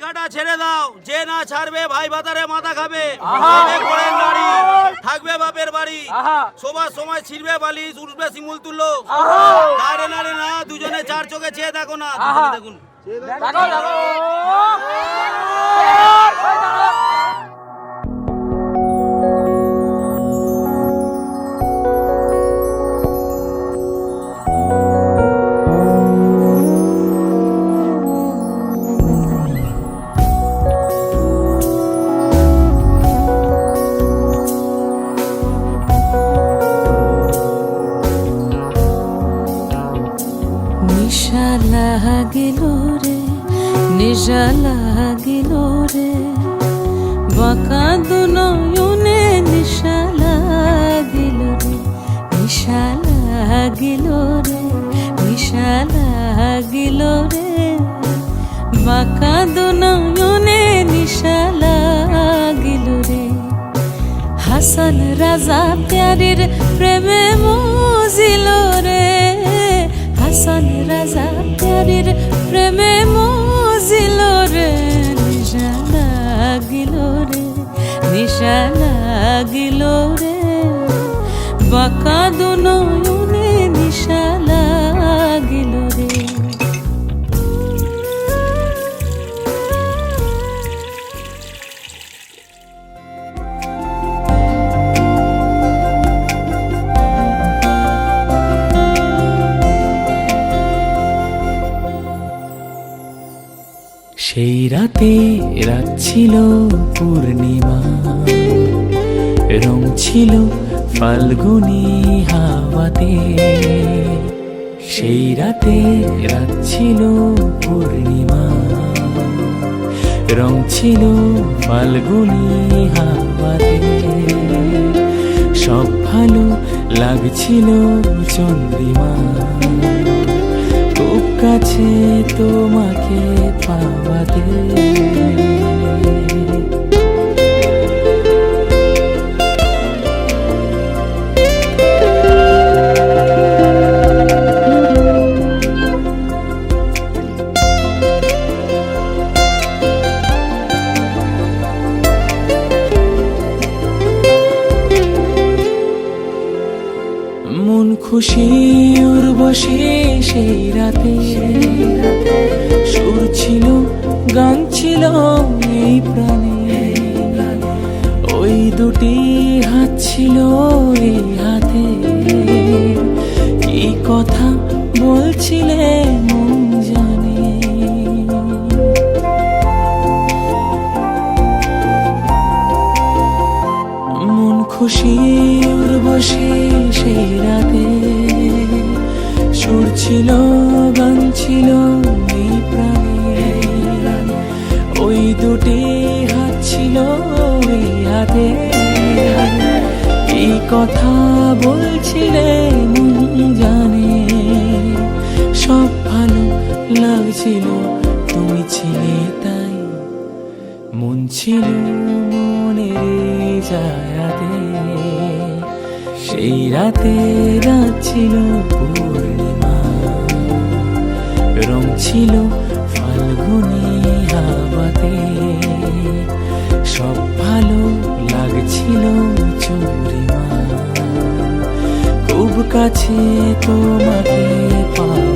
কাটা ছেড়ে দাও, যে না ছাড়বে ভাই ভাতারে মাথা খাবে। থাকবে বাপের বাড়ি, সবার সময় ছিড়বে বালিশ, উঠবে শিমুল তুললো। আরে না রে না, দুজনে চার চোখে চেয়ে দেখো না, দেখুন নেশা লাগিল রে, বাঁকা দু নয়নে নেশা লাগিল রে, নেশা লাগিল রে, নেশা লাগিল রে, বাঁকা দু নয়নে নেশা লাগিল রে। হাসান রাজা প্যারির প্রেমে মজিল রে, হাসান রাজা প্যারির প্রেমে মজিল রে, নেশা লাগিল রে, নেশা লাগিল রে, বাঁকা দু নয়নে নেশা লাগিল রে। সেই রাতে রাত ছিল পূর্ণিমা, রং ছিল ফাল্গুনি হাওয়াতে। সেই রাতে রাত ছিল পূর্ণিমা, রং ছিল ফাল্গুনি হাওয়াতে। সব ভালো লাগছিল চন্দ্রিমা, খুব কাছে তোমাকে পাওয়াতে। মন খুশি উর্বশী সেই রাতে, সুর ছিল গান ছিল এই প্রাণে। ওই দুটি হাত ছিল এই হাতে, কি কথা বলছিলে মন জানে। মন খুশি উর্বশী সেই রাতে, সুর ছিল গান ছিল এই প্রাণে। ওই দুটি হাত ছিল এই হাতে, এই কথা বলছিলে মন জানে। সব ভালো লাগছিল তুমি ছিলে তাই, মন ছিল মনের জায়গাতে। সেই রাতে রাত ছিল পূর্ণিমা, রং ছিল ফাল্গুনি হাওয়াতে। সব ভালো লাগছিল চন্দ্রিমা, খুব কাছে তোমাকে পাওয়া।